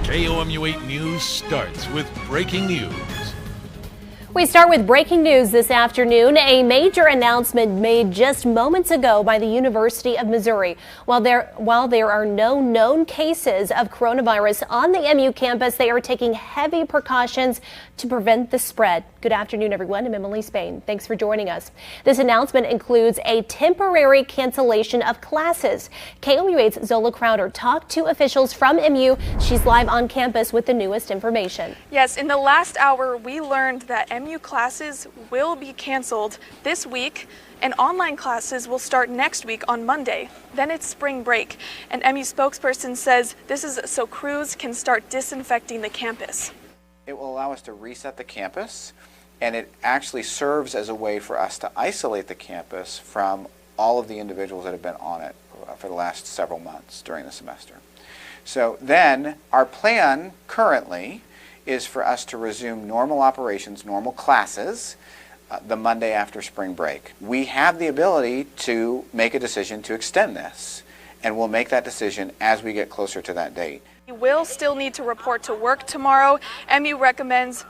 KOMU 8 News starts with breaking news. We start with breaking news this afternoon. A major announcement made just moments ago by the University of Missouri. While there are no known cases of coronavirus on the MU campus, they are taking heavy precautions to prevent the spread. Good afternoon, everyone. I'm Emily Spain. Thanks for joining us. This announcement includes a temporary cancellation of classes. KOMU 8's Zola Crowder talked to officials from MU. She's live on campus with the newest information. Yes, in the last hour, we learned that MU classes will be canceled this week, and online classes will start next week on Monday. Then it's spring break, and MU spokesperson says this is so crews can start disinfecting the campus. It will allow us to reset the campus, and it actually serves as a way for us to isolate the campus from all of the individuals that have been on it for the last several months during the semester. So then our plan currently is for us to resume normal operations, normal classes, the Monday after spring break. We have the ability to make a decision to extend this, and we'll make that decision as we get closer to that date. You will still need to report to work tomorrow. MU recommends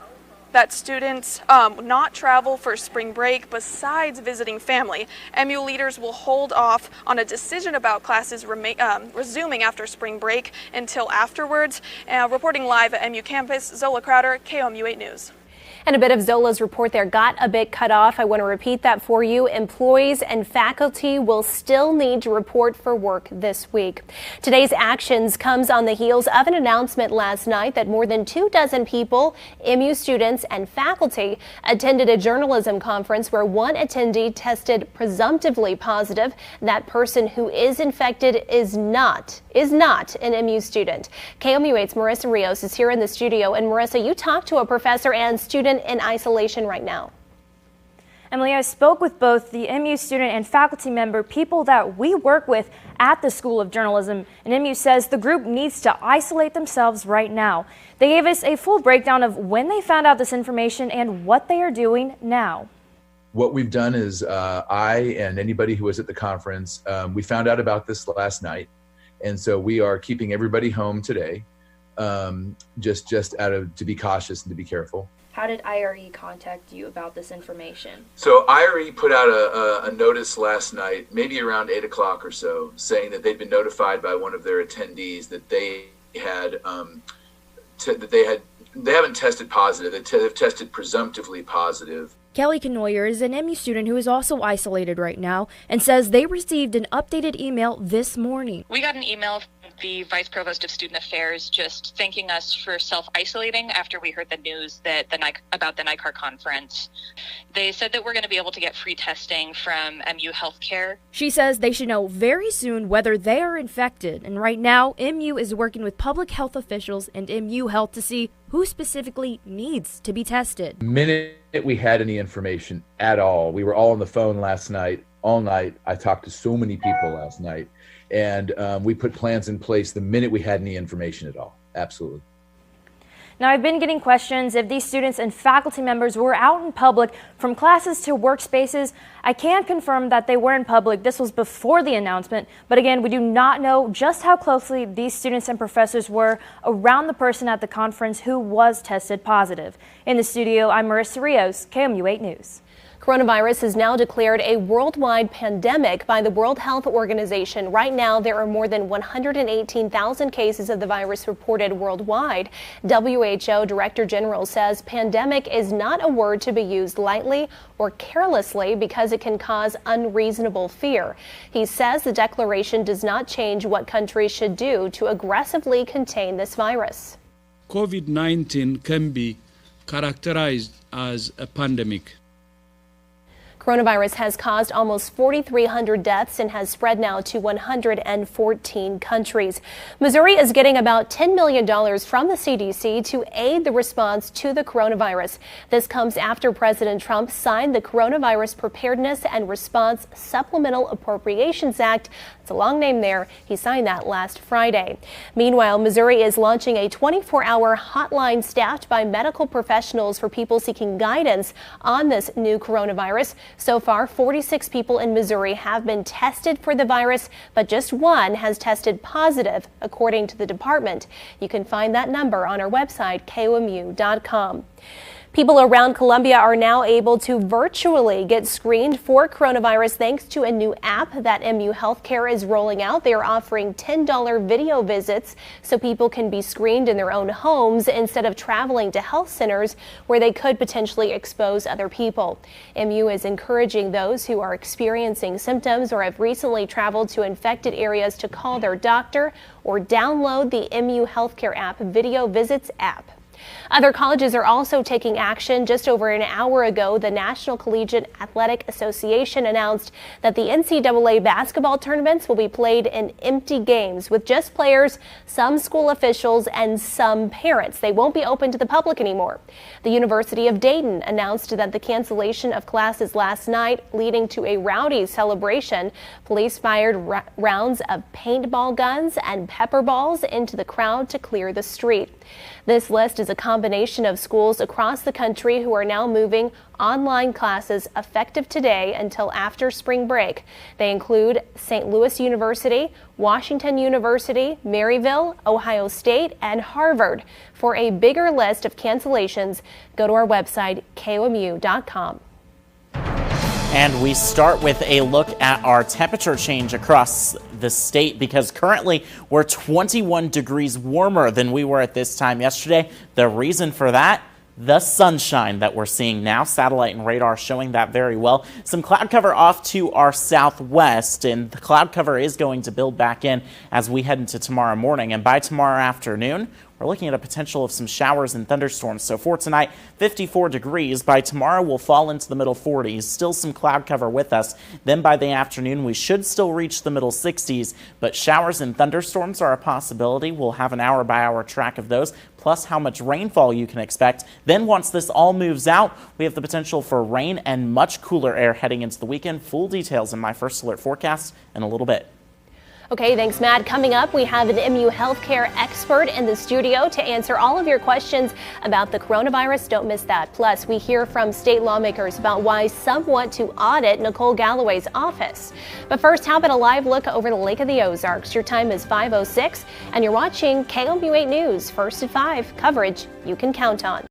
that students not travel for spring break besides visiting family. MU leaders will hold off on a decision about classes resuming after spring break until afterwards. Reporting live at MU campus, Zola Crowder, KOMU 8 News. And a bit of Zola's report there got a bit cut off. I want to repeat that for you. Employees and faculty will still need to report for work this week. Today's actions comes on the heels of an announcement last night that more than 24 people, MU students and faculty, attended a journalism conference where one attendee tested presumptively positive. That person who is infected is not an MU student. KOMU 8's Marissa Rios is here in the studio. And Marissa, you talked to a professor and student in isolation right now. Emily, I spoke with both the MU student and faculty member, people that we work with at the School of Journalism, and MU says the group needs to isolate themselves right now. They gave us a full breakdown of when they found out this information and what they are doing now. What we've done is I and anybody who was at the conference, we found out about this last night, and so we are keeping everybody home today, just to be cautious and to be careful. How did IRE contact you about this information? So IRE put out a notice last night, maybe around 8 o'clock or so, saying that they'd been notified by one of their attendees that they haven't tested positive. They've tested presumptively positive. Kelly Canoyer is an MU student who is also isolated right now and says they received an updated email this morning. We got an email from the Vice Provost of Student Affairs just thanking us for self-isolating after we heard the news that about the NICAR conference. They said that we're going to be able to get free testing from MU Healthcare. She says they should know very soon whether they are infected, and right now MU is working with public health officials and MU Health to see who specifically needs to be tested. The minute we had any information at all, we were all on the phone last night, all night. I talked to so many people last night, and we put plans in place the minute we had any information at all. Absolutely. Now, I've been getting questions if these students and faculty members were out in public from classes to workspaces. I can confirm that they were in public. This was before the announcement. But again, we do not know just how closely these students and professors were around the person at the conference who was tested positive. In the studio, I'm Marissa Rios, KOMU 8 News. Coronavirus is now declared a worldwide pandemic by the World Health Organization. Right now, there are more than 118,000 cases of the virus reported worldwide. WHO Director General says pandemic is not a word to be used lightly or carelessly because it can cause unreasonable fear. He says the declaration does not change what countries should do to aggressively contain this virus. COVID-19 can be characterized as a pandemic. Coronavirus has caused almost 4,300 deaths and has spread now to 114 countries. Missouri is getting about $10 million from the CDC to aid the response to the coronavirus. This comes after President Trump signed the Coronavirus Preparedness and Response Supplemental Appropriations Act. It's a long name there. He signed that last Friday. Meanwhile, Missouri is launching a 24-hour hotline staffed by medical professionals for people seeking guidance on this new coronavirus. So far, 46 people in Missouri have been tested for the virus, but just one has tested positive, according to the department. You can find that number on our website, KOMU.com. People around Columbia are now able to virtually get screened for coronavirus thanks to a new app that MU Healthcare is rolling out. They are offering $10 video visits so people can be screened in their own homes instead of traveling to health centers where they could potentially expose other people. MU is encouraging those who are experiencing symptoms or have recently traveled to infected areas to call their doctor or download the MU Healthcare app Video Visits app. Other colleges are also taking action. Just over an hour ago, the National Collegiate Athletic Association announced that the NCAA basketball tournaments will be played in empty games with just players, some school officials, and some parents. They won't be open to the public anymore. The University of Dayton announced that the cancellation of classes last night, leading to a rowdy celebration. Police fired rounds of paintball guns and pepper balls into the crowd to clear the street. This list is a combination of schools across the country who are now moving online classes effective today until after spring break. They include St. Louis University, Washington University, Maryville, Ohio State, and Harvard. For a bigger list of cancellations, go to our website, KOMU.com. And we start with a look at our temperature change across the state because currently we're 21 degrees warmer than we were at this time yesterday. The reason for that, the sunshine that we're seeing now. Satellite and radar showing that very well. Some cloud cover off to our southwest, and the cloud cover is going to build back in as we head into tomorrow morning. And by tomorrow afternoon, we're looking at a potential of some showers and thunderstorms. So for tonight, 54 degrees. By tomorrow, we'll fall into the middle 40s. Still some cloud cover with us. Then by the afternoon, we should still reach the middle 60s. But showers and thunderstorms are a possibility. We'll have an hour-by-hour track of those, plus how much rainfall you can expect. Then once this all moves out, we have the potential for rain and much cooler air heading into the weekend. Full details in my First Alert forecast in a little bit. Okay, thanks, Matt. Coming up, we have an MU healthcare expert in the studio to answer all of your questions about the coronavirus. Don't miss that. Plus, we hear from state lawmakers about why some want to audit Nicole Galloway's office. But first, how about a live look over the Lake of the Ozarks? Your time is 5:06, and you're watching KOMU 8 News, First at 5, coverage you can count on.